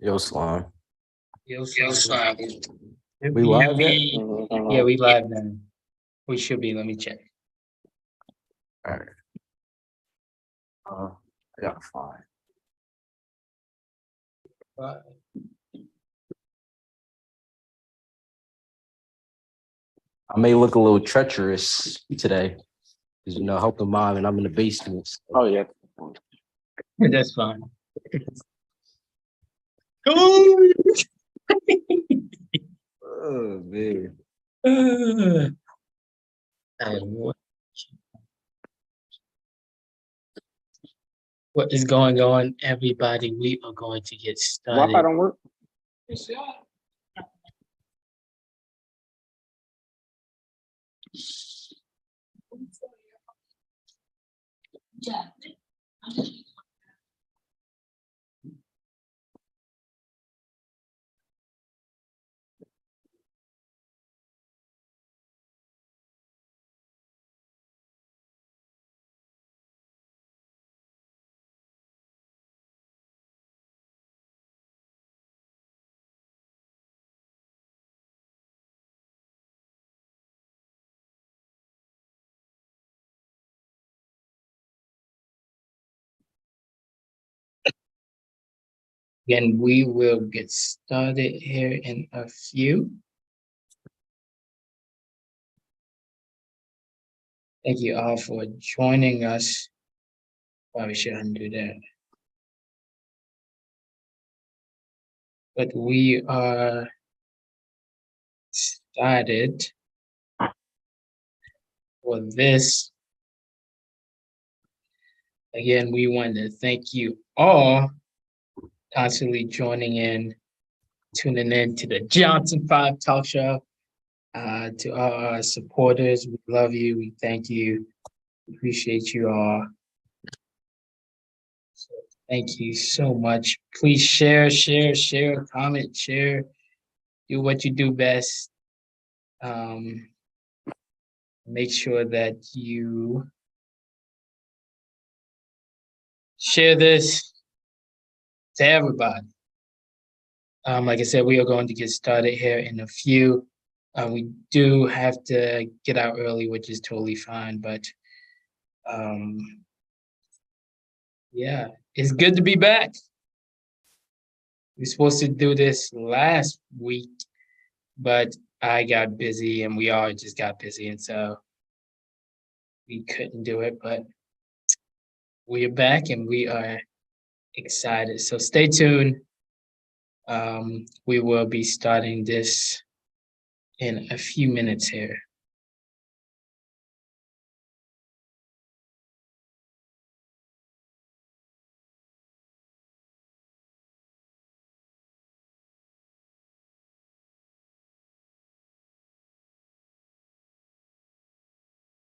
Yo, Slime. Yo, Yo, Slime. We live yet? Yeah, we live now. We should be. Let me check. All right. I got 5. I may look a little treacherous today because helping mom and I'm in the basement. So. Oh yeah. That's fine. Oh, Man. What is going on, everybody? We are going to get Wi-Fi started. don't work. Yeah. Again, we will get started here in a few. Thank you all for joining us. Probably shouldn't do that. But we are started for this. Again, we want to thank you all constantly joining in, tuning in to the Johnson 5 Talk Show. To all our supporters, we love you. We thank you. Appreciate you all. So thank you so much. Please share, comment, share. Do what you do best. Make sure that you share this to everybody. Like I said, we are going to get started here in a few. We do have to get out early, which is totally fine, but yeah, it's good to be back. We were supposed to do this last week, but I got busy and we all just got busy, and so we couldn't do it, but we are back and we are excited. So stay tuned. We will be starting this in a few minutes here.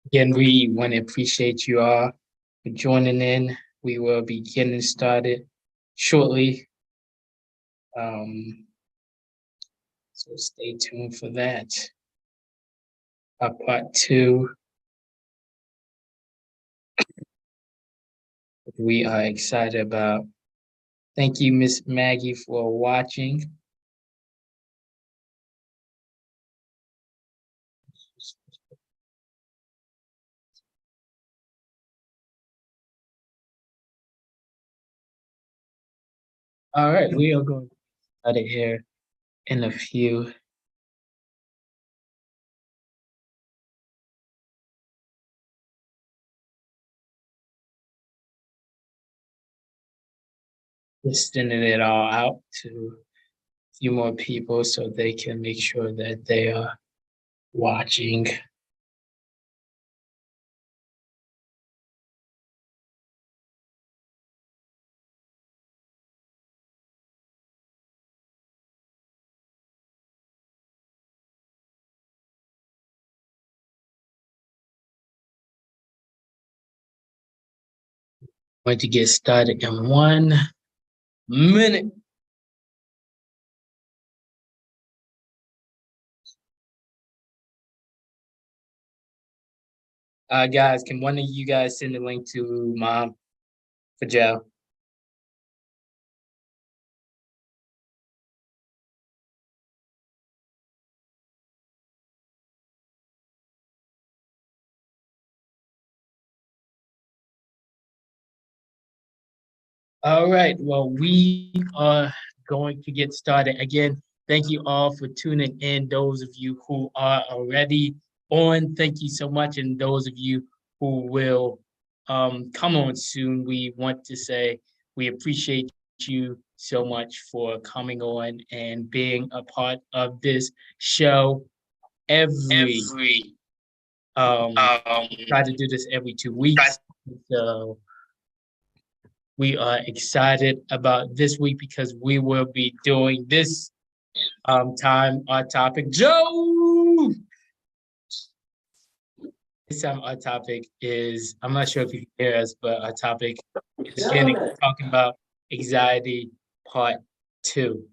Again, we want to appreciate you all for joining in. We will be getting started shortly. So stay tuned for that. Part 2. We are excited about. Thank you, Miss Maggie, for watching. All right, we are going to start it here in a few. Just sending it all out to a few more people so they can make sure that they are watching. Going to get started in 1 minute. Guys, can one of you guys send the link to Mom for Joe? All right, well, we are going to get started. Again, thank you all for tuning in. Those of you who are already on, thank you so much. And those of you who will come on soon, we want to say we appreciate you so much for coming on and being a part of this show every try to do this every 2 weeks. So we are excited about this week because we will be doing this time our topic. Joe! This time our topic is, I'm not sure if you can hear us, but our topic is talking about anxiety part 2.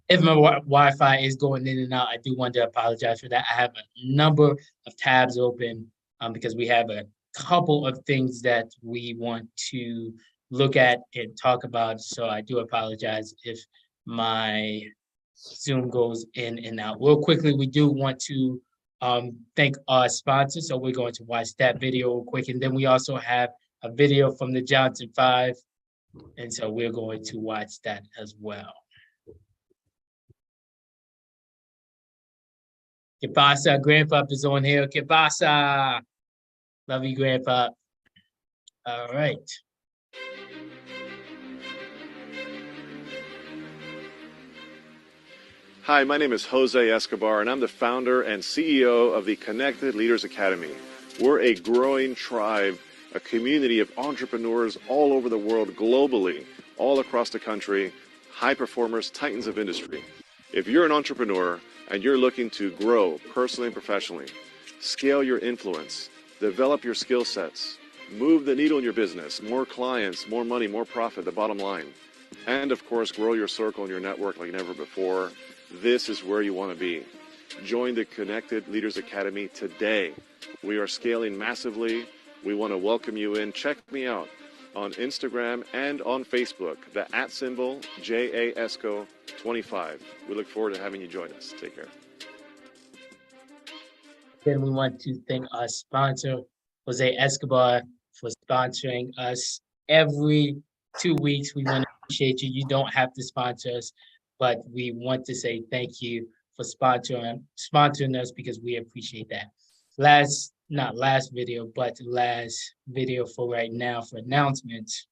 If my Wi-Fi is going in and out, I do want to apologize for that. I have a number of tabs open because we have a couple of things that we want to look at and talk about. So I do apologize if my Zoom goes in and out. Real quickly, we do want to thank our sponsor. So we're going to watch that video real quick. And then we also have a video from the Johnson 5. And so we're going to watch that as well. Que pasa? Grandpa is on here. Que pasa? Love you, Grandpa. All right. Hi, my name is Jose Escobar, and I'm the founder and CEO of the Connected Leaders Academy. We're a growing tribe, a community of entrepreneurs all over the world, globally, all across the country, high performers, titans of industry. If you're an entrepreneur and you're looking to grow personally and professionally, scale your influence, develop your skill sets, move the needle in your business, more clients, more money, more profit, the bottom line, and of course, grow your circle and your network like never before, this is where you want to be. Join the Connected Leaders Academy today. We are scaling massively. We want to welcome you in. Check me out on Instagram and on Facebook, the @ JAESCO25. We look forward to having you join us. Take care. Then we want to thank our sponsor, Jose Escobar, for sponsoring us every 2 weeks. We want to appreciate you. You don't have to sponsor us, but we want to say thank you for sponsoring us because we appreciate that. Not last video, but last video for right now for announcements.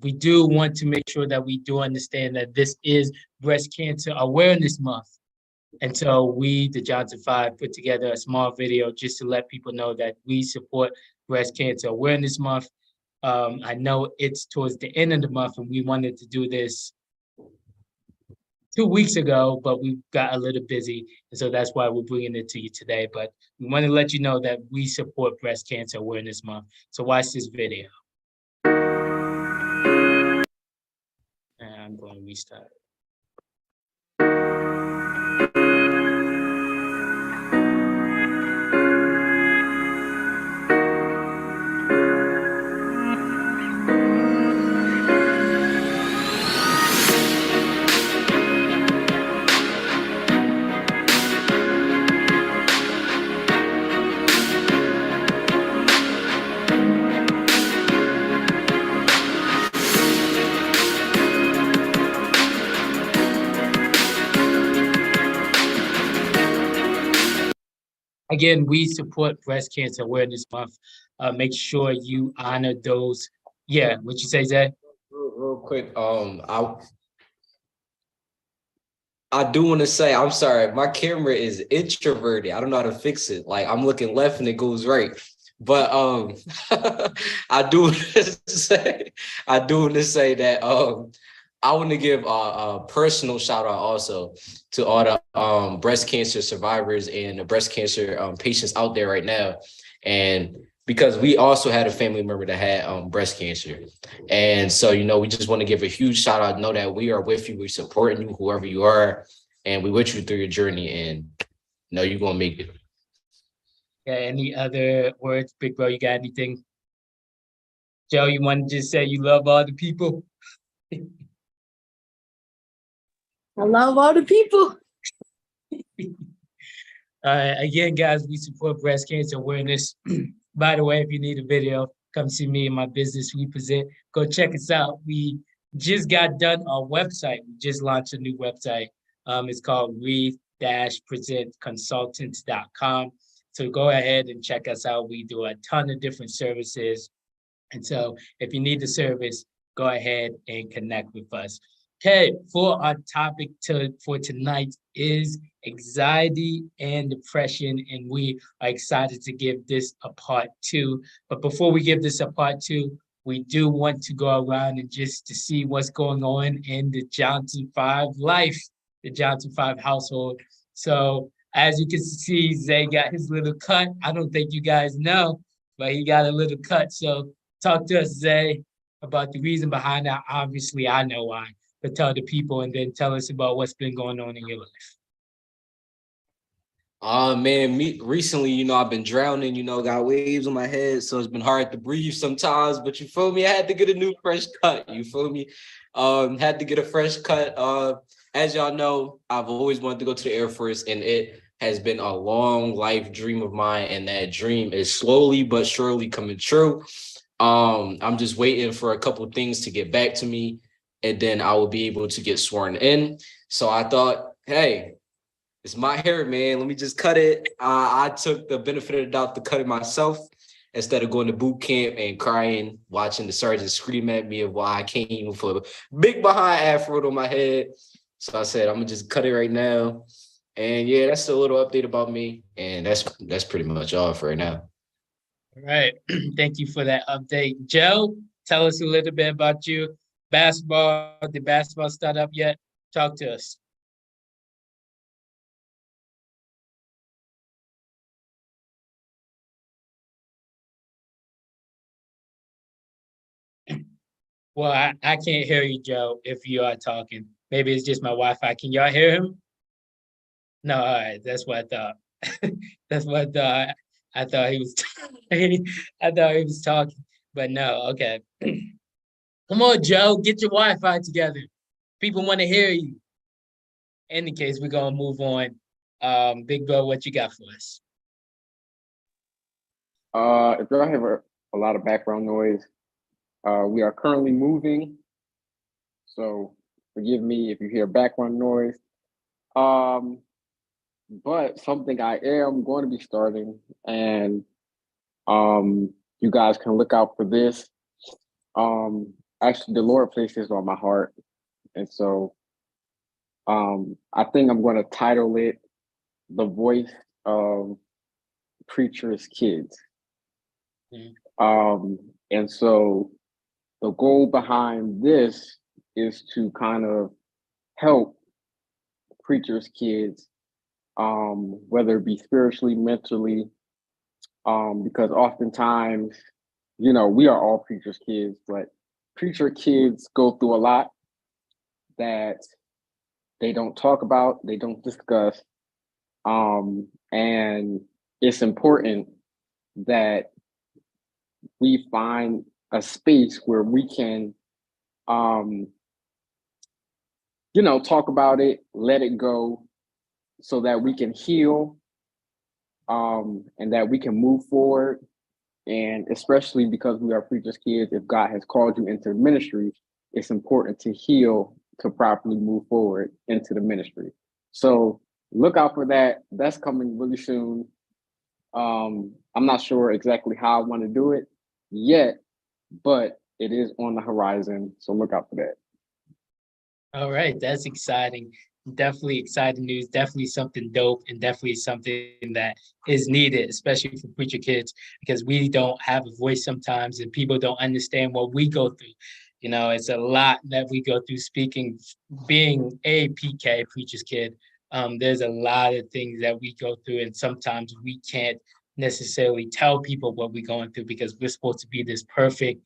We do want to make sure that we do understand that this is Breast Cancer Awareness Month. And so we, the Johnson 5, put together a small video just to let people know that we support Breast Cancer Awareness Month. I know it's towards the end of the month and we wanted to do this 2 weeks ago, but we got a little busy. And so that's why we're bringing it to you today. But we want to let you know that we support Breast Cancer Awareness Month. So watch this video. And I'm going to restart. Again, we support Breast Cancer Awareness Month. Make sure you honor those. Yeah, what you say, Zay? Real quick, I do want to say, I'm sorry, my camera is introverted. I don't know how to fix it. Like I'm looking left and it goes right. But I do want to say that I want to give a personal shout out also to all the breast cancer survivors and the breast cancer patients out there right now. And because we also had a family member that had breast cancer. And so, we just want to give a huge shout out, know that we are with you, we're supporting you, whoever you are, and we with you through your journey, and you're going to make it. Yeah, any other words, big bro, you got anything? Joe, you want to just say you love all the people? I love all the people. Again, guys, we support breast cancer awareness. By the way, if you need a video, come see me and my business we present. Go check us out. We just got done our website. We just launched a new website. It's called we-presentconsultants.com. So go ahead and check us out. We do a ton of different services. And so if you need the service, go ahead and connect with us. Okay, for our topic for tonight is anxiety and depression, and we are excited to give this a part 2. But before we give this a part 2, we do want to go around and just to see what's going on in the Johnson 5 life, the Johnson 5 household. So as you can see, Zay got his little cut. I don't think you guys know, but he got a little cut. So talk to us, Zay, about the reason behind that. Obviously, I know why, but tell the people and then tell us about what's been going on in your life. Man, recently, I've been drowning, got waves on my head, so it's been hard to breathe sometimes, but you feel me? I had to get a new fresh cut, you feel me? Had to get a fresh cut. As y'all know, I've always wanted to go to the Air Force, and it has been a long life dream of mine, and that dream is slowly but surely coming true. I'm just waiting for a couple things to get back to me, and then I will be able to get sworn in. So I thought, hey, it's my hair, man. Let me just cut it. I took the benefit of the doubt to cut it myself instead of going to boot camp and crying, watching the sergeant scream at me of why I can't even put a big behind afro on my head. So I said, I'm gonna just cut it right now. And yeah, that's a little update about me. And that's pretty much all for right now. All right. Thank you for that update. Joe, tell us a little bit about you. Basketball, did basketball start up yet? Talk to us. Well, I can't hear you, Joe, if you are talking. Maybe it's just my Wi-Fi. Can y'all hear him? No, all right. That's what I thought. That's what I thought. I thought he was I thought he was talking, but no, okay. Come on, Joe, get your Wi-Fi together. People want to hear you. In any case, we're gonna move on. Big Bro, what you got for us? If y'all have a lot of background noise, we are currently moving, so forgive me if you hear background noise. But something I am going to be starting, and you guys can look out for this. Actually, the Lord placed this on my heart, and so I think I'm going to title it "The Voice of Preacher's Kids." And so the goal behind this is to kind of help preachers' kids, whether it be spiritually, mentally, because oftentimes, we are all preachers' kids, but preacher kids go through a lot that they don't talk about, they don't discuss, and it's important that we find a space where we can, talk about it, let it go, so that we can heal, and that we can move forward. And especially because we are preachers' kids, if God has called you into ministry, it's important to heal to properly move forward into the ministry. So look out for that. That's coming really soon. I'm not sure exactly how I want to do it yet, but it is on the horizon. So look out for that. All right, that's exciting. Definitely exciting news. Definitely something dope, and definitely something that is needed, especially for preacher kids, because we don't have a voice sometimes, and people don't understand what we go through. It's a lot that we go through speaking, being a PK, preacher's kid. There's a lot of things that we go through, and sometimes we can't necessarily tell people what we're going through because we're supposed to be this perfect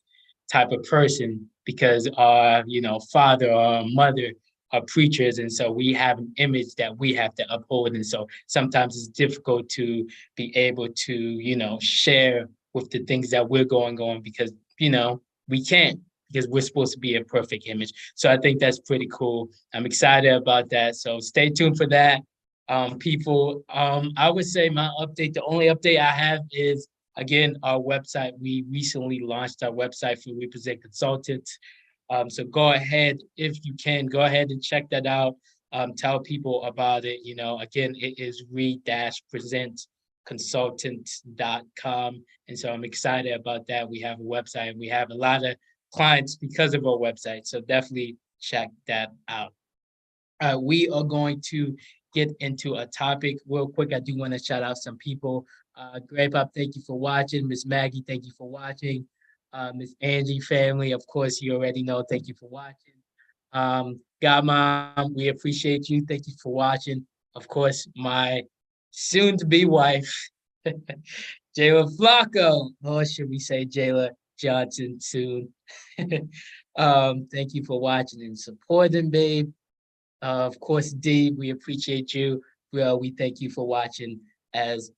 type of person because our, father or our mother are preachers. And so we have an image that we have to uphold. And so sometimes it's difficult to be able to, share with the things that we're going on because, we can't because we're supposed to be a perfect image. So I think that's pretty cool. I'm excited about that. So stay tuned for that. People, I would say my update, the only update I have is Again, our website, we recently launched our website for Represent Consultants. So go ahead, if you can, go ahead and check that out. Tell people about it. You know, again, it is re-presentconsultants.com. And so I'm excited about that. We have a website and we have a lot of clients because of our website. So definitely check that out. We are going to get into a topic real quick. I do want to shout out some people. Grape Up, thank you for watching. Miss Maggie, thank you for watching. Miss Angie family, of course, you already know. Thank you for watching. God Mom, we appreciate you. Thank you for watching. Of course, my soon-to-be wife, Jayla Flacco, or should we say Jayla Johnson soon? Thank you for watching and supporting, babe. Of course, D, we appreciate you. Well, we thank you for watching as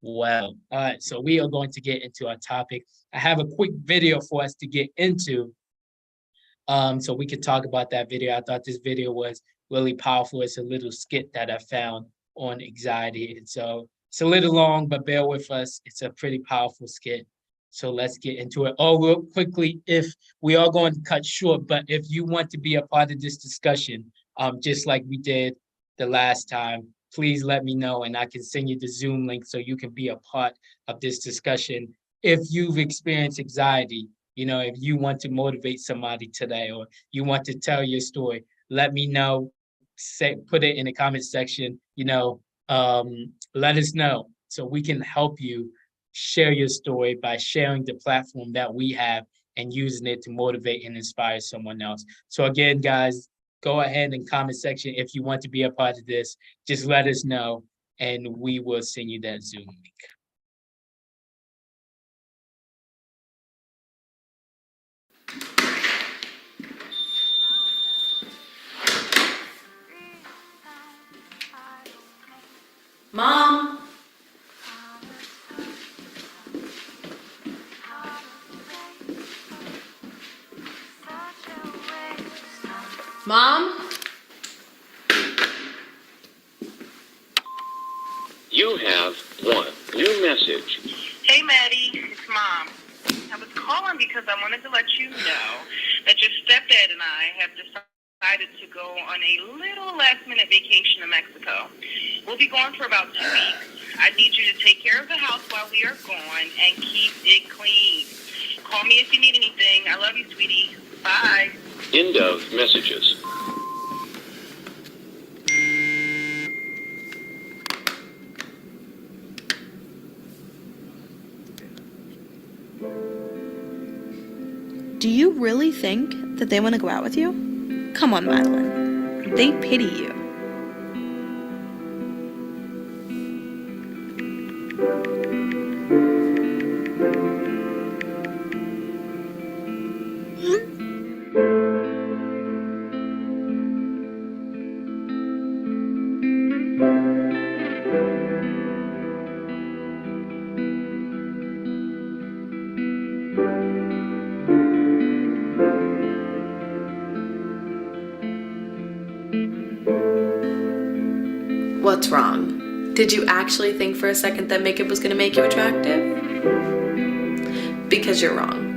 well. All right, so we are going to get into our topic. I have a quick video for us to get into, so we could talk about that video. I thought this video was really powerful. It's a little skit that I found on anxiety. And so it's a little long, but bear with us. It's a pretty powerful skit. So let's get into it. Oh, real quickly, if we are going to cut short, but if you want to be a part of this discussion, just like we did the last time, please let me know and I can send you the Zoom link so you can be a part of this discussion. If you've experienced anxiety, you know, if you want to motivate somebody today or you want to tell your story, let me know. Put it in the comment section, you know, let us know so we can help you share your story by sharing the platform that we have and using it to motivate and inspire someone else. So again, guys, go ahead and comment section if you want to be a part of this. Just let us know and we will send you that Zoom link. Mom. Mom? You have one new message. Hey, Maddie, it's Mom. I was calling because I wanted to let you know that your stepdad and I have decided to go on a little last-minute vacation to Mexico. We'll be gone for about 2 weeks. I need you to take care of the house while we are gone and keep it clean. Call me if you need anything. I love you, sweetie. Bye. End of messages. Do you really think that they want to go out with you? Come on, Madeline. They pity you. What's wrong? Did you actually think for a second that makeup was going to make you attractive? Because you're wrong.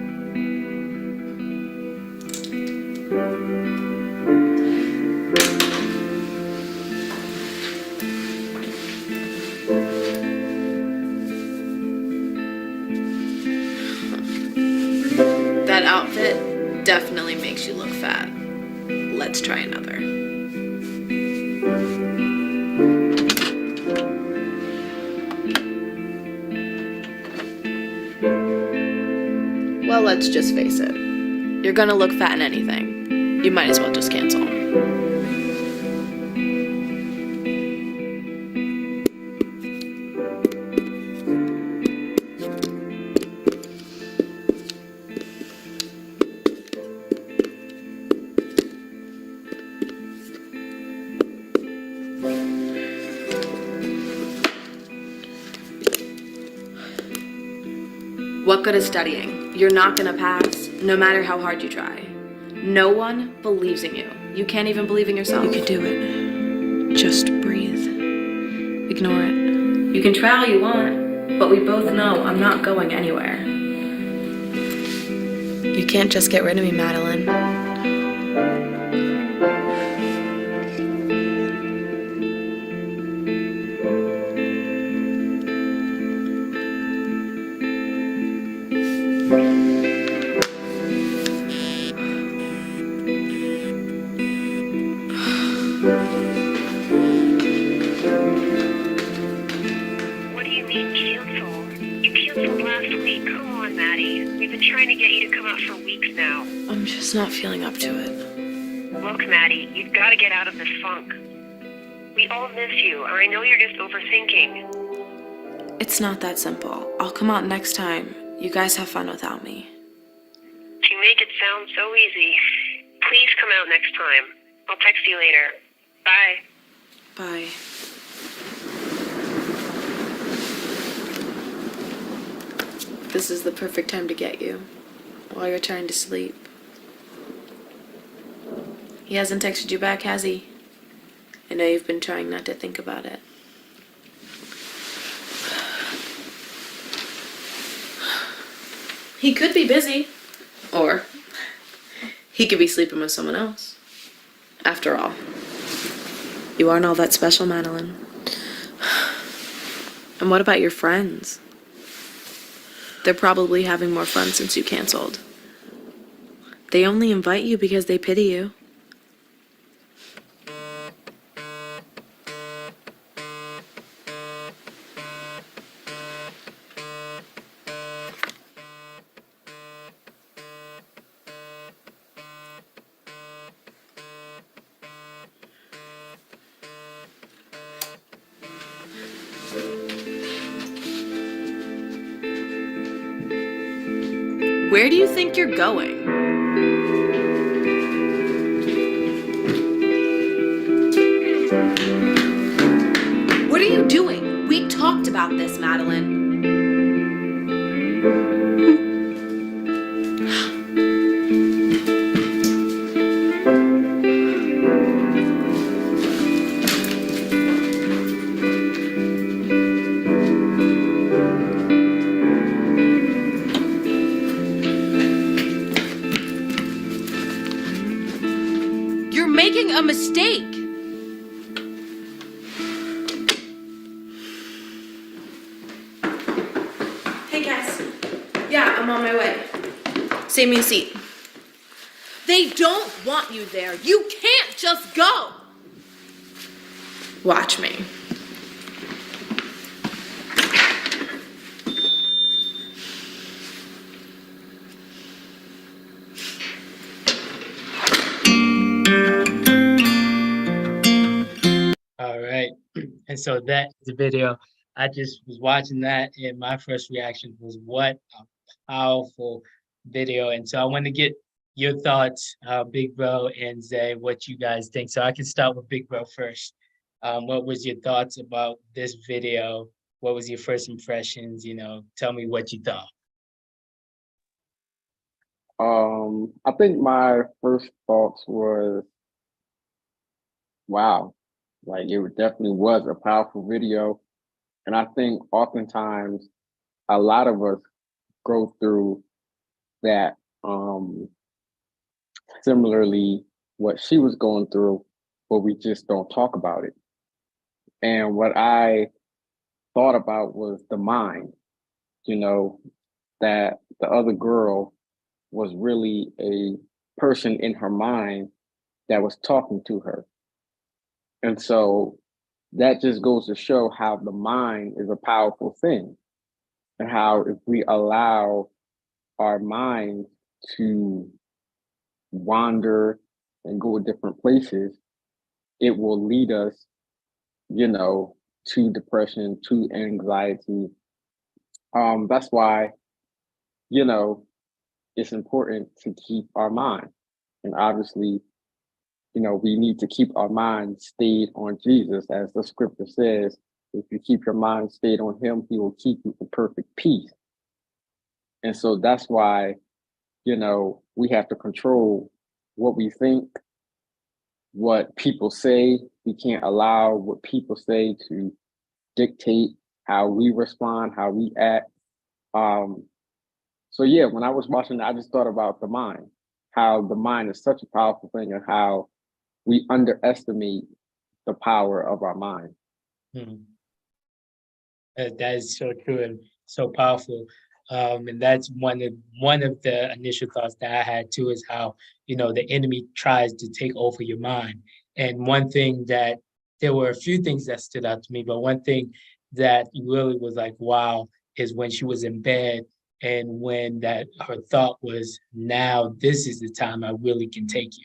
That outfit definitely makes you look fat. Let's try another. Well, let's just face it. You're gonna look fat in anything. You might as well just cancel. What good is studying? You're not gonna pass, no matter how hard you try. No one believes in you. You can't even believe in yourself. You can do it. Just breathe. Ignore it. You can try all you want, But we both know I'm not going anywhere. You can't just get rid of me, Madeline. What do you mean cancel? You canceled last week. Come on, Maddie. We've been trying to get you to come out for weeks now. I'm just not feeling up to it. Look, Maddie, you've got to get out of this funk. We all miss you, and I know you're just overthinking. It's not that simple. I'll come out next time. You guys have fun without me. You make it sound so easy. Please come out next time. I'll text you later. Bye. Bye. This is the perfect time to get you, while you're trying to sleep. He hasn't texted you back, has he? I know you've been trying not to think about it. He could be busy, or he could be sleeping with someone else. After all, you aren't all that special, Madeline. And what about your friends? They're probably having more fun since you canceled. They only invite you because they pity you. Where do you think you're going? What are you doing? We talked about this, Madeline. You're making a mistake. Hey guys. Yeah, I'm on my way. Save me a seat. They don't want you there. You can't just go. Watch me. All right. And so that is the video. I just was watching that, and my first reaction was, what a powerful video. And so I want to get your thoughts, Big Bro and Zay, what you guys think. So I can start with Big Bro first. What was your thoughts about this video? What was your first impressions? Tell me what you thought. I think my first thoughts was, wow, like it definitely was a powerful video. And I think oftentimes a lot of us go through that similarly what she was going through, but we just don't talk about it. And what I thought about was the mind, that the other girl was really a person in her mind that was talking to her. And so that just goes to show how the mind is a powerful thing, and how if we allow our minds to wander and go different places, it will lead us, to depression, to anxiety. That's why, it's important to keep our mind. And obviously, we need to keep our mind stayed on Jesus. As the scripture says, if you keep your mind stayed on him, he will keep you in perfect peace. And so that's why, we have to control what we think, what people say. We can't allow what people say to dictate how we respond, how we act. So yeah, when I was watching that, I just thought about the mind, how the mind is such a powerful thing, and how we underestimate the power of our mind. Hmm. That is so true and so powerful. And that's one of the initial thoughts that I had too, is how, the enemy tries to take over your mind. And one thing that there were a few things that stood out to me, but one thing that really was like, wow, is when she was in bed and when that her thought was, now this is the time I really can take you.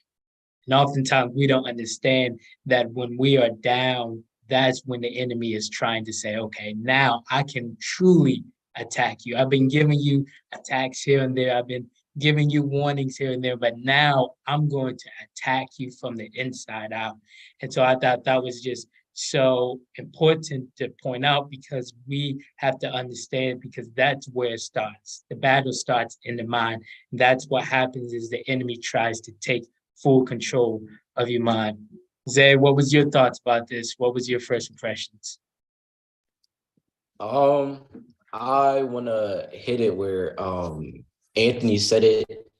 And oftentimes we don't understand that when we are down, that's when the enemy is trying to say, okay, now I can truly attack you. I've been giving you attacks here and there. I've been giving you warnings here and there, but now I'm going to attack you from the inside out. And so I thought that was just so important to point out, because we have to understand, because that's where it starts. The battle starts in the mind. That's what happens is the enemy tries to take full control of your mind. Zay, what was your thoughts about this? What was your first impressions? I wanna hit it where Anthony said it,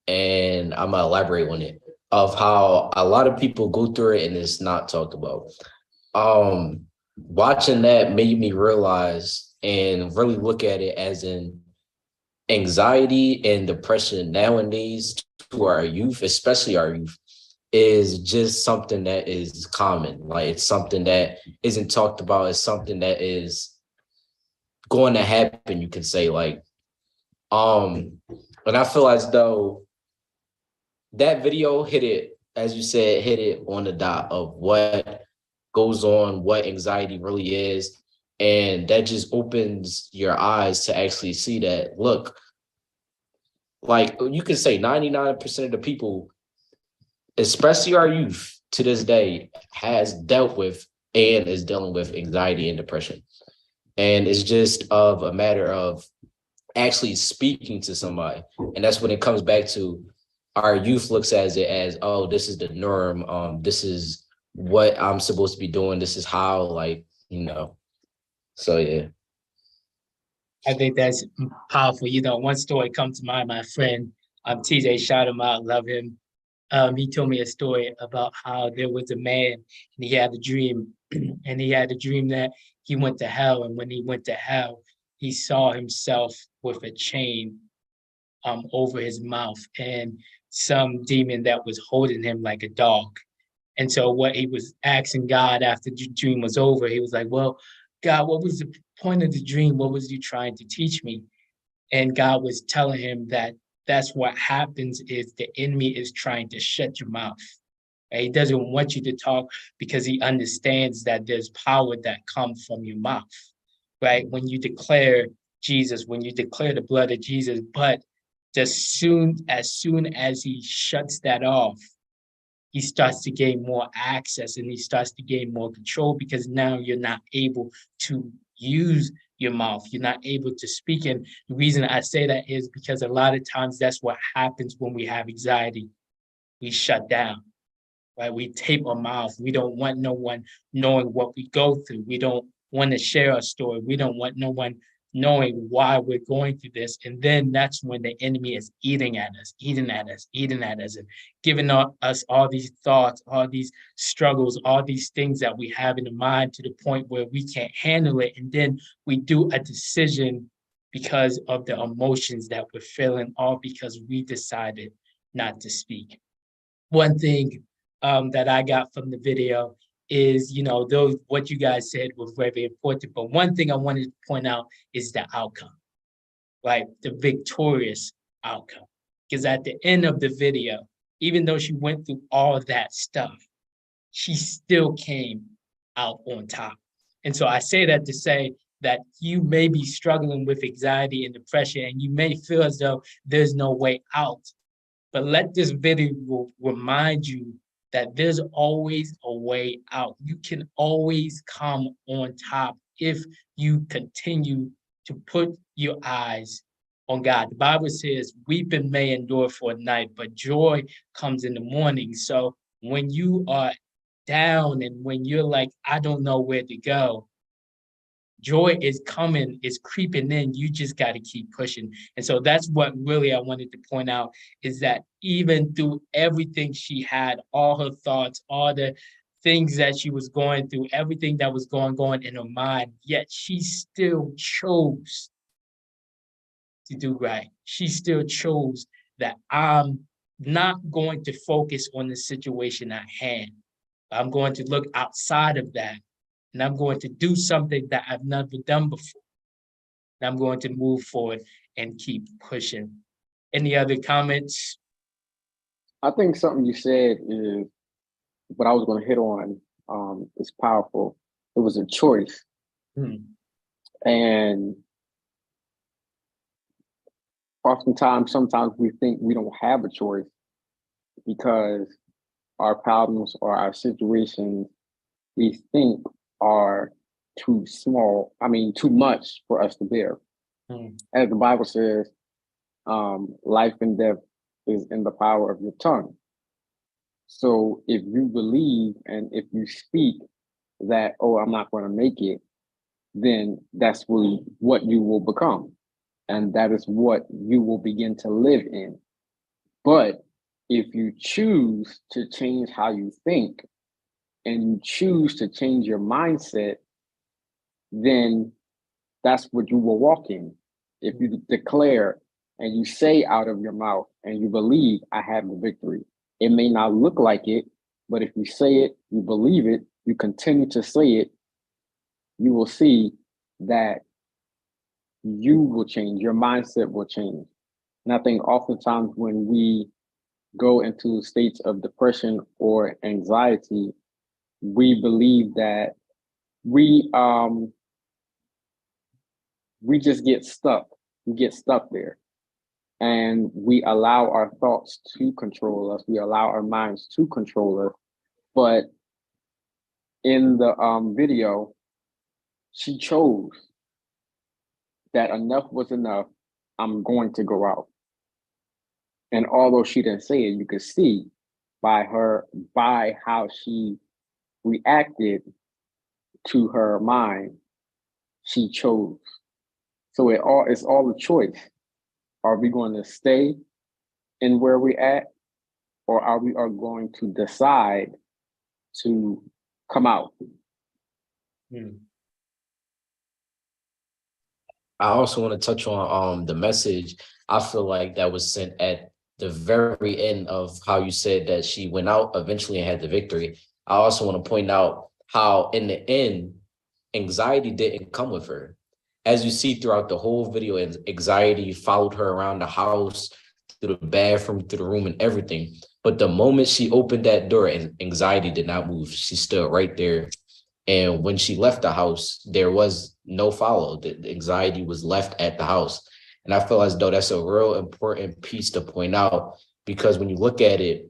and I'm gonna elaborate on it, of how a lot of people go through it and it's not talked about. Watching that made me realize and really look at it as in anxiety and depression nowadays to our youth, especially our youth, is just something that is common. Like, it's something that isn't talked about. It's something that is going to happen, you can say. Like, and I feel as though that video hit it, as you said, hit it on the dot of what goes on, what anxiety really is. And that just opens your eyes to actually see that, look, like you can say 99% of the people, especially our youth to this day, has dealt with and is dealing with anxiety and depression. And it's just of a matter of actually speaking to somebody. And that's when it comes back to our youth looks at it as, oh, this is the norm. This is what I'm supposed to be doing. This is how, like, so yeah. I think that's powerful. One story comes to mind. My friend, TJ, shout him out, love him. He told me a story about how there was a man and he had a dream, and he had a dream that he went to hell. And when he went to hell, he saw himself with a chain over his mouth and some demon that was holding him like a dog. And so what he was asking God after the dream was over, he was like, well, God, what was the point of the dream? What was you trying to teach me? And God was telling him that that's what happens is the enemy is trying to shut your mouth. He doesn't want you to talk because he understands that there's power that comes from your mouth, right? When you declare Jesus, when you declare the blood of Jesus, but as soon as he shuts that off, he starts to gain more access and he starts to gain more control, because now you're not able to use your mouth. You're not able to speak. And the reason I say that is because a lot of times that's what happens when we have anxiety. We shut down, right? We tape our mouth. We don't want no one knowing what we go through. We don't want to share our story. We don't want no one knowing why we're going through this. And then that's when the enemy is eating at us, and giving us all these thoughts, all these struggles, all these things that we have in the mind, to the point where we can't handle it. And then we do a decision because of the emotions that we're feeling, all because we decided not to speak. One thing that I got from the video is, those what you guys said was very important. But one thing I wanted to point out is the outcome, right? The victorious outcome. Because at the end of the video, even though she went through all of that stuff, she still came out on top. And so I say that to say that you may be struggling with anxiety and depression, and you may feel as though there's no way out. But let this video remind you that there's always a way out. You can always come on top if you continue to put your eyes on God. The Bible says, weeping may endure for a night, but joy comes in the morning. So when you are down and when you're like, I don't know where to go, Joy is coming, is creeping in. You just got to keep pushing. And so that's what really I wanted to point out, is that even through everything she had, all her thoughts, all the things that she was going through, everything that was going in her mind, yet she still chose to do right. She still chose that I'm not going to focus on the situation at hand. I'm going to look outside of that, and I'm going to do something that I've never done before. And I'm going to move forward and keep pushing. Any other comments? I think something you said is what I was going to hit on. Is powerful. It was a choice, and sometimes we think we don't have a choice because our problems or our situations we think are too small. I mean, too much for us to bear. As the Bible says, life and death is in the power of your tongue. So if you believe and if you speak that, oh, I'm not going to make it, then that's really what you will become. And that is what you will begin to live in. But if you choose to change how you think and you choose to change your mindset, then that's what you will walk in. If you declare and you say out of your mouth and you believe, I have the victory. It may not look like it, but if you say it, you believe it, you continue to say it, you will see that you will change, your mindset will change. And I think oftentimes when we go into states of depression or anxiety, we believe that we just get stuck. We get stuck there. And we allow our thoughts to control us. We allow our minds to control us. But in the video, she chose that enough was enough. I'm going to go out. And although she didn't say it, you could see by how she reacted to her mind, she chose. So it's all a choice. Are we going to stay in where we're at, or are we going to decide to come out? I also want to touch on the message. I feel like that was sent at the very end of how you said that she went out eventually and had the victory. I also want to point out how in the end, anxiety didn't come with her. As you see throughout the whole video, anxiety followed her around the house, through the bathroom, through the room and everything. But the moment she opened that door, anxiety did not move. She stood right there. And when she left the house, there was no follow. The anxiety was left at the house. And I feel as though that's a real important piece to point out, because when you look at it,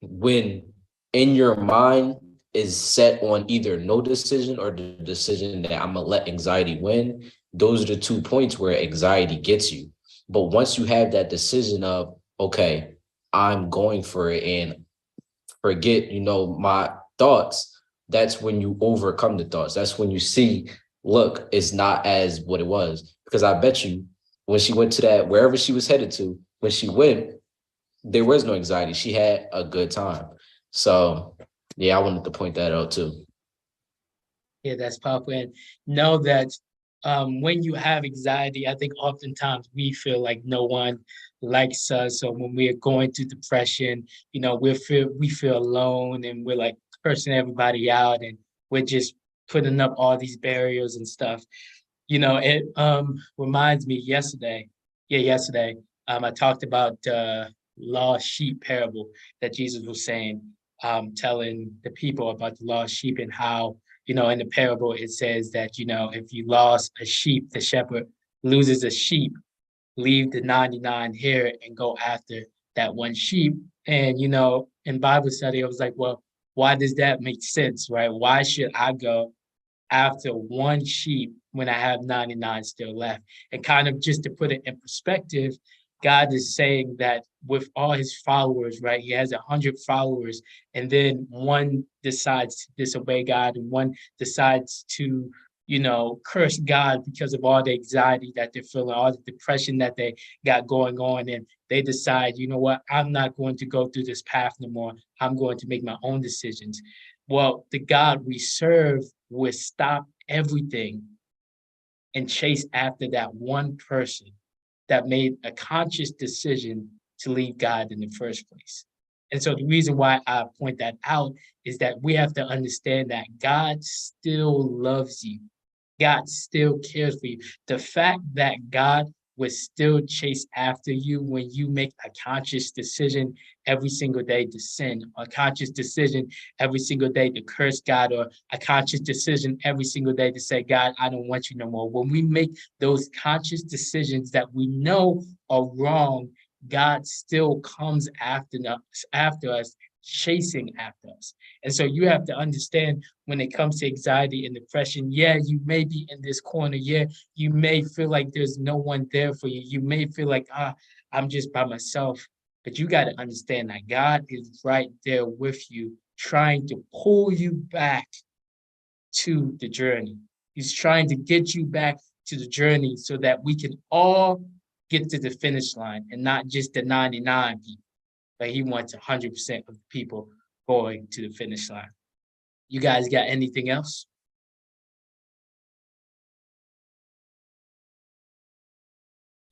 when in your mind is set on either no decision or the decision that I'm gonna let anxiety win, those are the 2 points where anxiety gets you. But once you have that decision of, okay, I'm going for it and forget, my thoughts, that's when you overcome the thoughts. That's when you see, look, it's not as what it was. Because I bet you when she went to that, wherever she was headed to, when she went, there was no anxiety. She had a good time. So yeah, I wanted to point that out too. Yeah, that's powerful. And know that when you have anxiety, I think oftentimes we feel like no one likes us. So when we're going through depression, we feel alone, and we're like cursing everybody out, and we're just putting up all these barriers and stuff. It reminds me yesterday. I talked about lost sheep parable that Jesus was saying, telling the people about the lost sheep, and how, in the parable, it says that, if you lost a sheep, the shepherd loses a sheep, leave the 99 here and go after that one sheep. And, in Bible study, I was like, well, why does that make sense, right? Why should I go after one sheep when I have 99 still left? And kind of just to put it in perspective, God is saying that with all his followers, right? He has 100 followers, and then one decides to disobey God, and one decides to curse God because of all the anxiety that they're feeling, all the depression that they got going on. And they decide, you know what, I'm not going to go through this path no more. I'm going to make my own decisions. Well, the God we serve will stop everything and chase after that one person that made a conscious decision to leave God in the first place. And so the reason why I point that out is that we have to understand that God still loves you. God still cares for you. The fact that God would still chase after you when you make a conscious decision every single day to sin, a conscious decision every single day to curse God, or a conscious decision every single day to say, God, I don't want you no more. When we make those conscious decisions that we know are wrong, God still comes after us, chasing after us. And so you have to understand when it comes to anxiety and depression, yeah, you may be in this corner. Yeah, you may feel like there's no one there for you. You may feel like, I'm just by myself. But you got to understand that God is right there with you, trying to pull you back to the journey. He's trying to get you back to the journey so that we can all get to the finish line and not just the 99 people. But he wants 100% of the people going to the finish line. You guys got anything else?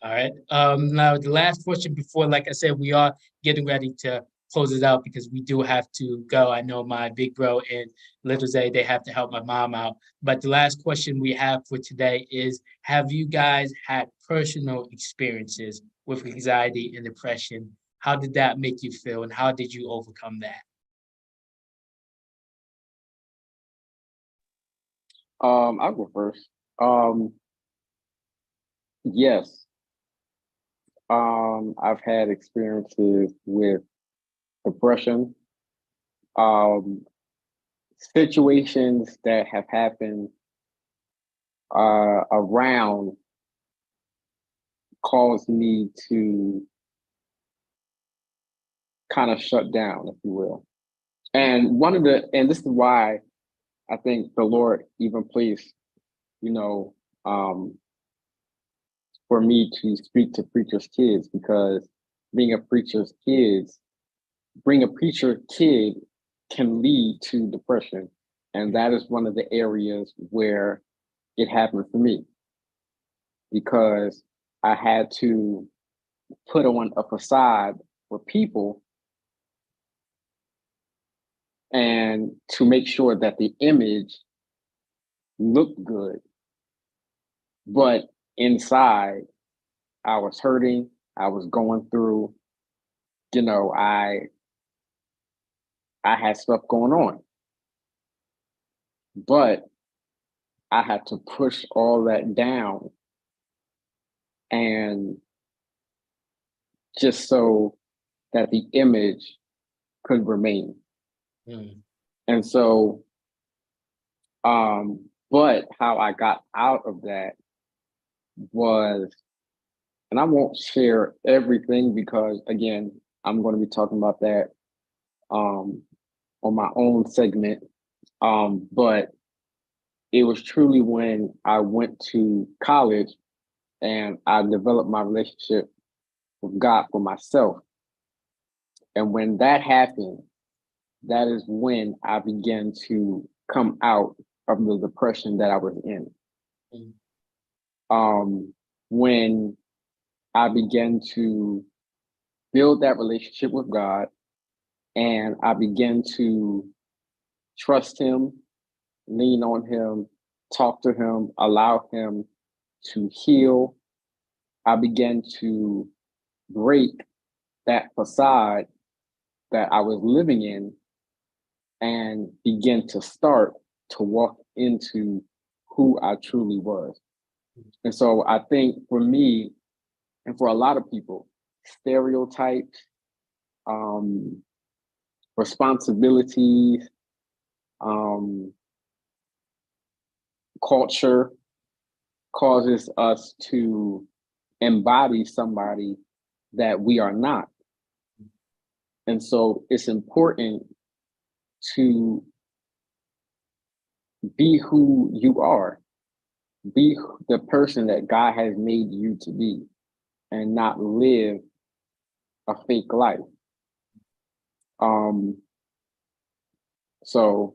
All right. Now the last question before, like I said, we are getting ready to close it out because we do have to go. I know my big bro and little Zay, they have to help my mom out. But the last question we have for today is, have you guys had personal experiences with anxiety and depression? How did that make you feel and how did you overcome that? I'll go first. Yes. I've had experiences with depression, situations that have happened around caused me to kind of shut down, if you will. And this is why I think the Lord even placed, um, for me to speak to preachers' kids, because being a preacher kid can lead to depression. And that is one of the areas where it happened for me, because I had to put on a facade for people and to make sure that the image looked good. But inside, I was hurting, I was going through, I had stuff going on. But I had to push all that down, and just so that the image could remain. And so, but how I got out of that was, and I won't share everything because, again, I'm going to be talking about that on my own segment. But it was truly when I went to college and I developed my relationship with God for myself. And when that happened, that is when I began to come out of the depression that I was in. When I began to build that relationship with God and I began to trust Him, lean on Him, talk to Him, allow Him to heal, I began to break that facade that I was living in and begin to start to walk into who I truly was. And so I think for me, and for a lot of people, stereotypes, responsibilities, culture causes us to embody somebody that we are not. And so it's important to be who you are. be the person that God has made you to be and not live a fake life. So,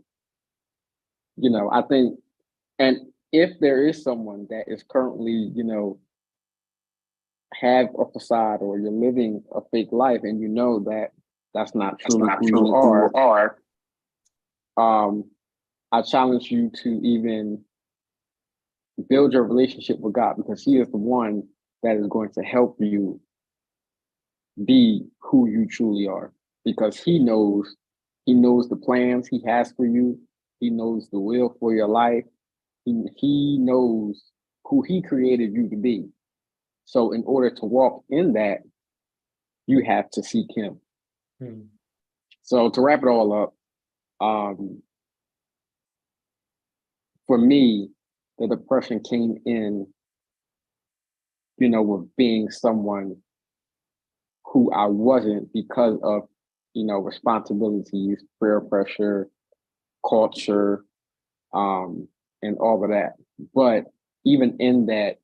I think, and if there is someone that is currently, have a facade or you're living a fake life and that that's not truly who you are, I challenge you to even build your relationship with God, because He is the one that is going to help you be who you truly are, because He knows the plans He has for you. He knows the will for your life. He knows who He created you to be. So in order to walk in that, you have to seek Him. So to wrap it all up, for me, the depression came in, with being someone who I wasn't, because of, responsibilities, peer pressure, culture, and all of that. But even in that,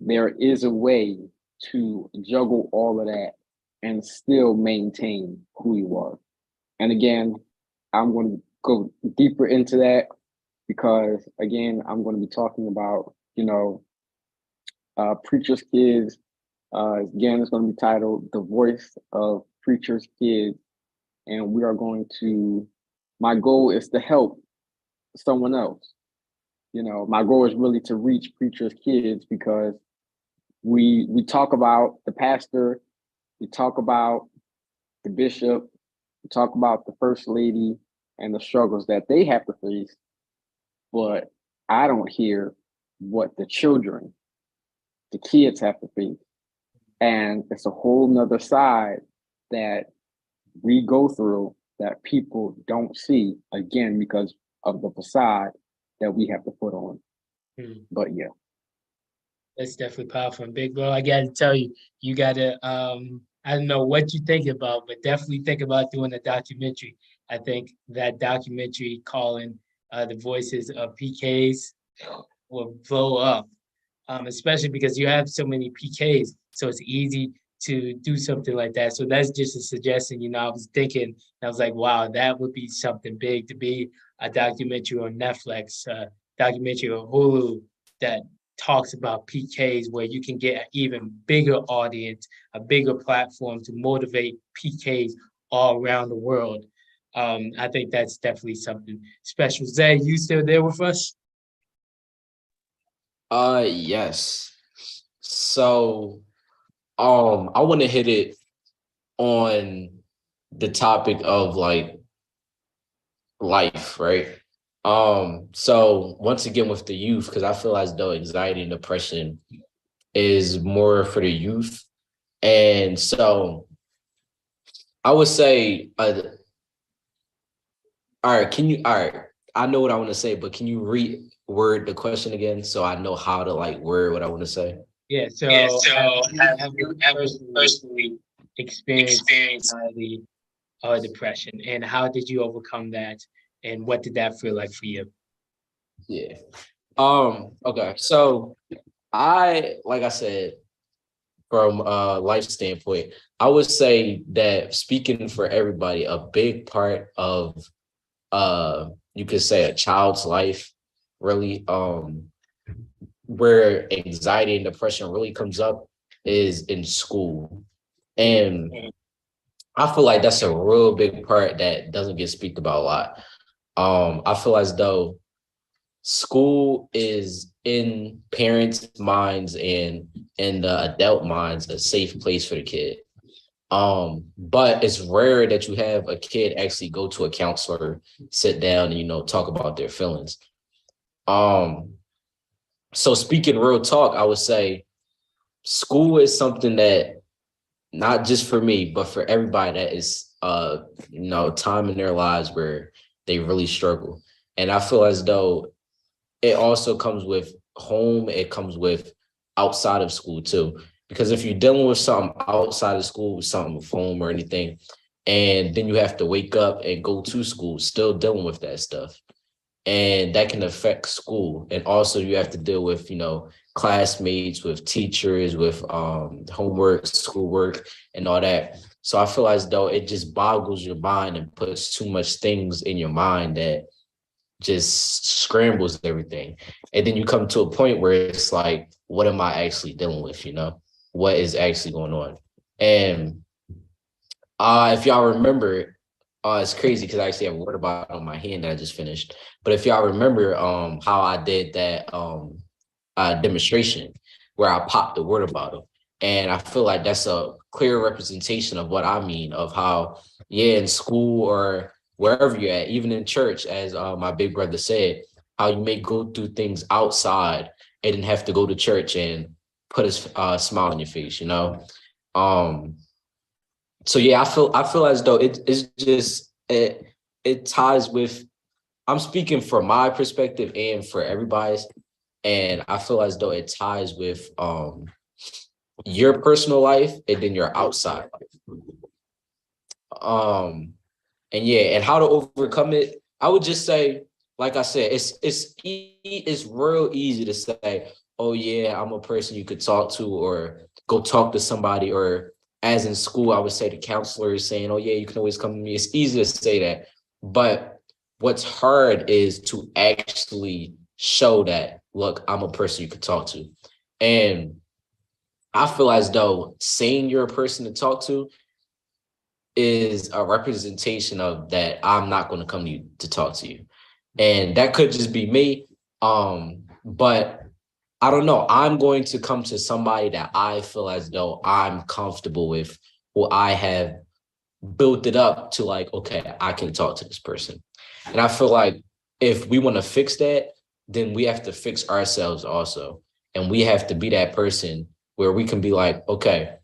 there is a way to juggle all of that and still maintain who you are. And again, I'm going to go deeper into that, because again, I'm going to be talking about, Preacher's Kids. Again, it's going to be titled The Voice of Preacher's Kids. And we are going to, my goal is to help someone else. My goal is really to reach Preacher's Kids, because we talk about the pastor, we talk about the bishop, we talk about the first lady and the struggles that they have to face, but I don't hear what the kids have to face. And it's a whole nother side that we go through that people don't see, again, because of the facade that we have to put on. But yeah. That's definitely powerful. And big bro, I got to tell you, you got to, I don't know what you think about, but definitely think about doing a documentary. I think that documentary calling the voices of PKs will blow up, especially because you have so many PKs. So it's easy to do something like that. So that's just a suggestion. I was thinking, I was like, wow, that would be something big, to be a documentary on Netflix, documentary on Hulu that talks about PKs, where you can get an even bigger audience, a bigger platform to motivate PKs all around the world. I think that's definitely something special. Zay, you still there with us? Yes. So, I want to hit it on the topic of like life, right? So once again with the youth, because I feel as though anxiety and depression is more for the youth. And so I would say, all right, I know what I want to say, but can you reword the question again so I know how to like word what I want to say? Yeah, so have you personally experienced anxiety or depression, and how did you overcome that, and what did that feel like for you? Yeah. Okay. So like I said, from a life standpoint, I would say that, speaking for everybody, a big part of you could say a child's life, really, where anxiety and depression really comes up, is in school. And I feel like that's a real big part that doesn't get speaked about a lot. I feel as though school is, in parents' minds and in the adult minds, a safe place for the kid. But it's rare that you have a kid actually go to a counselor, sit down, and talk about their feelings. So speaking real talk, I would say school is something that, not just for me, but for everybody, that is time in their lives where they really struggle. And I feel as though it also comes with home, it comes with outside of school too. Because if you're dealing with something outside of school, something with home or anything, and then you have to wake up and go to school, still dealing with that stuff, and that can affect school. And also you have to deal with, classmates, with teachers, with homework, schoolwork, and all that. So I feel as though it just boggles your mind and puts too much things in your mind that just scrambles everything. And then you come to a point where it's like, what am I actually dealing with? What is actually going on? And if y'all remember, it's crazy because I actually have a word about it on my hand that I just finished. But if y'all remember how I did that demonstration where I popped the water bottle. And I feel like that's a clear representation of what I mean, of how, in school or wherever you're at, even in church, as my big brother said, how you may go through things outside and then have to go to church and put a smile on your face, So yeah, I feel as though it's just it ties with, I'm speaking from my perspective and for everybody's, and I feel as though it ties with your personal life and then your outside life. And and how to overcome it, I would just say, like I said, it's real easy to say, oh yeah, I'm a person you could talk to, or go talk to somebody, or as in school, I would say the counselor is saying, oh yeah, you can always come to me. It's easy to say that, but what's hard is to actually show that, look, I'm a person you could talk to. And I feel as though saying you're a person to talk to is a representation of that I'm not going to come to you to talk to you. And that could just be me. But I don't know. I'm going to come to somebody that I feel as though I'm comfortable with, who I have built it up to, like, okay, I can talk to this person. And I feel like if we want to fix that, then we have to fix ourselves also. And we have to be that person where we can be like, okay,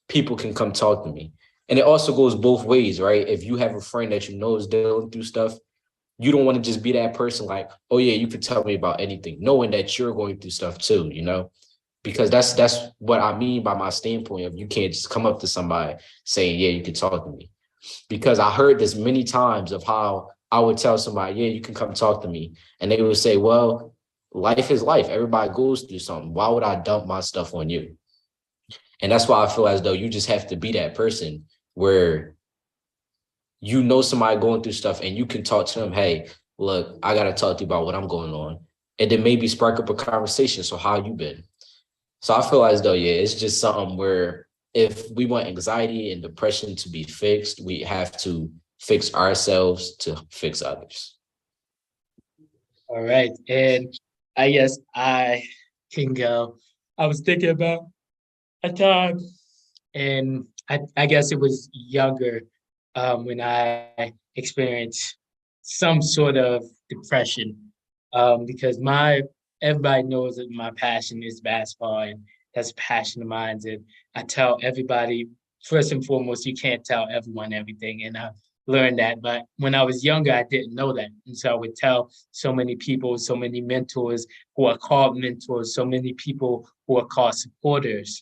people can come talk to me. And it also goes both ways, right? If you have a friend that you know is dealing through stuff, you don't want to just be that person like, oh yeah, you could tell me about anything, knowing that you're going through stuff too, because that's what I mean by my standpoint of, you can't just come up to somebody saying, yeah, you can talk to me. Because I heard this many times of how I would tell somebody, yeah, you can come talk to me. And they would say, well, life is life. Everybody goes through something. Why would I dump my stuff on you? And that's why I feel as though you just have to be that person where somebody going through stuff and you can talk to them. Hey, look, I got to talk to you about what I'm going on. And then maybe spark up a conversation. So how you been? So I feel as though, yeah, it's just something where if we want anxiety and depression to be fixed, we have to fix ourselves to fix others. All right. And I guess I can go. I was thinking about a time, and I guess it was younger when I experienced some sort of depression, because everybody knows that my passion is basketball, and that's a passion of mine. And I tell everybody, first and foremost, you can't tell everyone everything, and I learned that. But when I was younger, I didn't know that, and so I would tell so many people, so many mentors who are called mentors, so many people who are called supporters.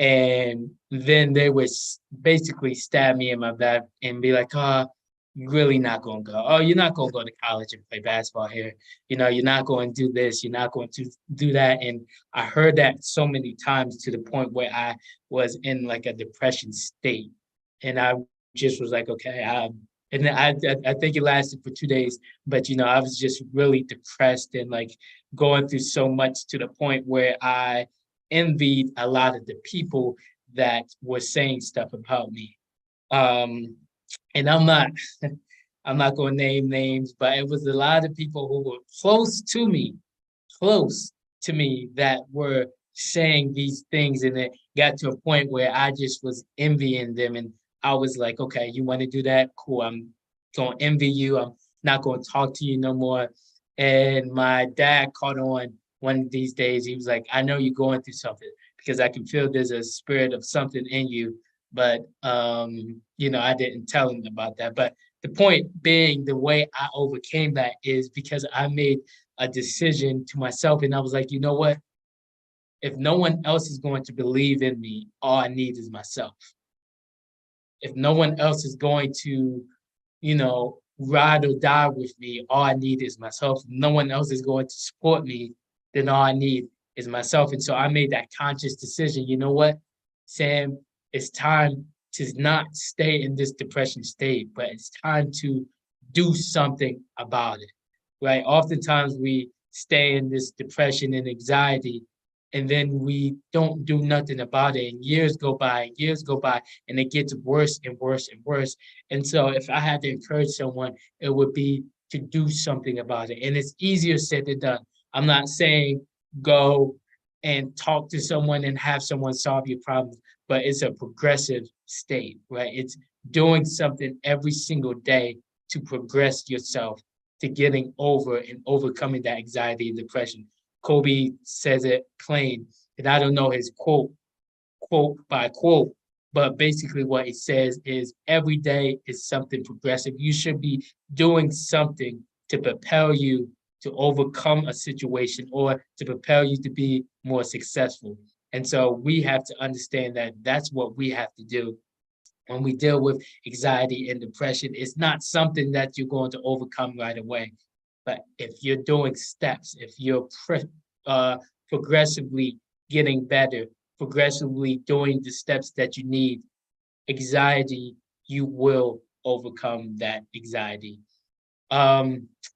And then they would basically stab me in my back and be like, oh, you're really not going to go. Oh, you're not going to go to college and play basketball here. You're not going to do this. You're not going to do that. And I heard that so many times to the point where I was in like a depression state. And I just was like, okay, and I think it lasted for 2 days, but I was just really depressed and like going through so much to the point where I envied a lot of the people that were saying stuff about me. And I'm not going to name names, but it was a lot of people who were close to me that were saying these things, and it got to a point where I just was envying them, and I was like, okay, you want to do that? Cool. I'm going to envy you. I'm not going to talk to you no more. And my dad caught on one of these days. He was like, I know you're going through something because I can feel there's a spirit of something in you. But, I didn't tell him about that. But the point being, the way I overcame that is because I made a decision to myself. And I was like, you know what? If no one else is going to believe in me, all I need is myself. If no one else is going to, ride or die with me. All I need is myself. No one else is going to support me. Then all I need is myself. And so I made that conscious decision. You know what, Sam? It's time to not stay in this depression state, but it's time to do something about it, right? Oftentimes we stay in this depression and anxiety, and then we don't do nothing about it. And years go by, and it gets worse and worse and worse. And so, if I had to encourage someone, it would be to do something about it. And it's easier said than done. I'm not saying go and talk to someone and have someone solve your problems, but it's a progressive state, right? It's doing something every single day to progress yourself to getting over and overcoming that anxiety and depression. Kobe says it plain, and I don't know his quote by quote, but basically what it says is every day is something progressive. You should be doing something to propel you to overcome a situation or to propel you to be more successful. And so we have to understand that that's what we have to do when we deal with anxiety and depression. It's not something that you're going to overcome right away. But if you're doing steps, if you're progressively getting better, progressively doing the steps that you need, anxiety, you will overcome that anxiety.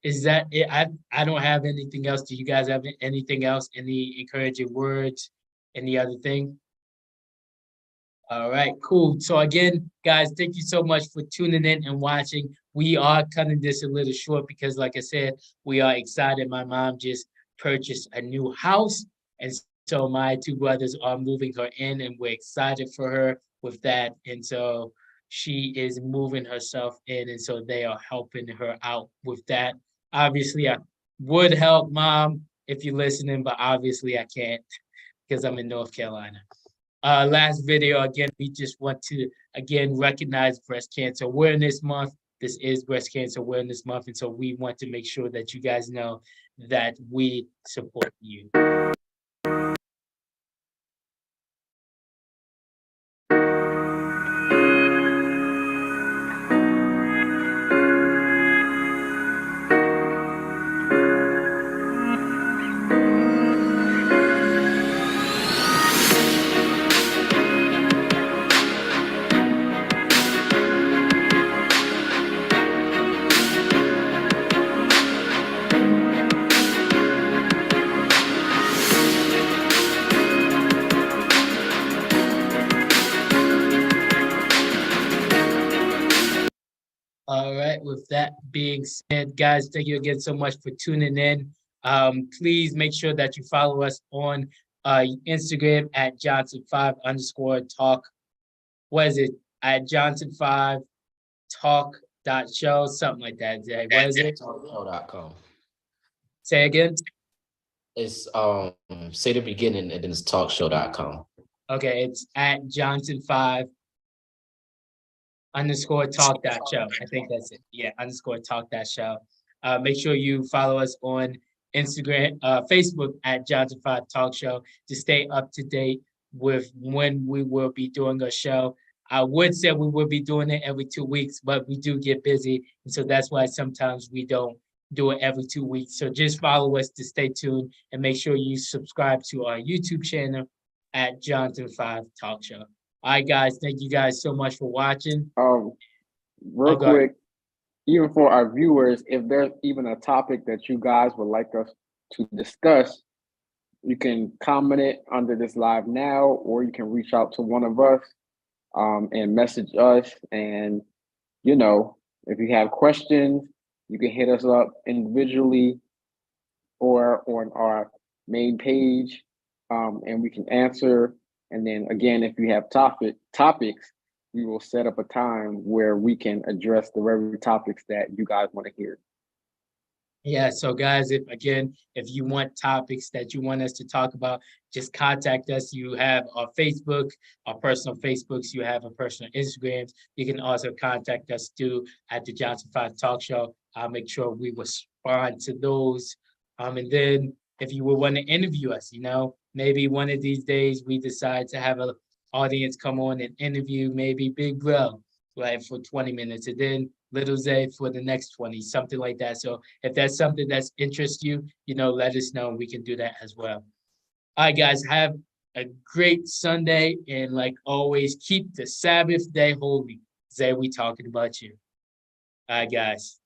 Is that it? I don't have anything else. Do you guys have anything else? Any encouraging words? Any other thing? All right, cool. So again, guys, thank you so much for tuning in and watching. We are cutting this a little short because, like I said, we are excited. My mom just purchased a new house, and so my two brothers are moving her in, and we're excited for her with that. And so she is moving herself in, and so they are helping her out with that. Obviously, I would help mom if you're listening, but obviously I can't because I'm in North Carolina. Last video, again, we just want to, again, recognize Breast Cancer Awareness Month. This is Breast Cancer Awareness Month, and so we want to make sure that you guys know that we support you. All right, with that being said, guys, thank you again so much for tuning in. Please make sure that you follow us on Instagram at Johnson5_talk. What is it? At Johnson5talk.show, something like that. What is it? Talkshow.com. Say again. It's say the beginning and then it's talkshow.com. Okay, it's at Johnson5_talk.show. I think that's it. Yeah, _talk.show. Make sure you follow us on Instagram, Facebook at Johnson5Talk Show to stay up to date with when we will be doing a show. I would say we will be doing it every 2 weeks, but we do get busy. And so that's why sometimes we don't do it every 2 weeks. So just follow us to stay tuned and make sure you subscribe to our YouTube channel at Johnson5Talk Show. All right, guys. Thank you guys so much for watching. Real quick, even for our viewers, if there's even a topic that you guys would like us to discuss, you can comment it under this live now, or you can reach out to one of us and message us. And, you know, if you have questions, you can hit us up individually or on our main page, and we can answer. And then again, if you have topics, we will set up a time where we can address the very topics that you guys want to hear. Yeah, so guys, if you want topics that you want us to talk about, just contact us. You have our Facebook, our personal Facebooks, you have our personal Instagrams. You can also contact us too at the Johnson 5 Talk Show. I'll make sure we respond to those. And then if you would want to interview us, you know, maybe one of these days we decide to have an audience come on and interview maybe Big Bro like for 20 minutes, and then little Zay for the next 20, something like that. So if that's something that's interests you, let us know. We can do that as well. All right, guys, have a great Sunday. And like always, keep the Sabbath day holy. Zay, we talking about you. All right, guys.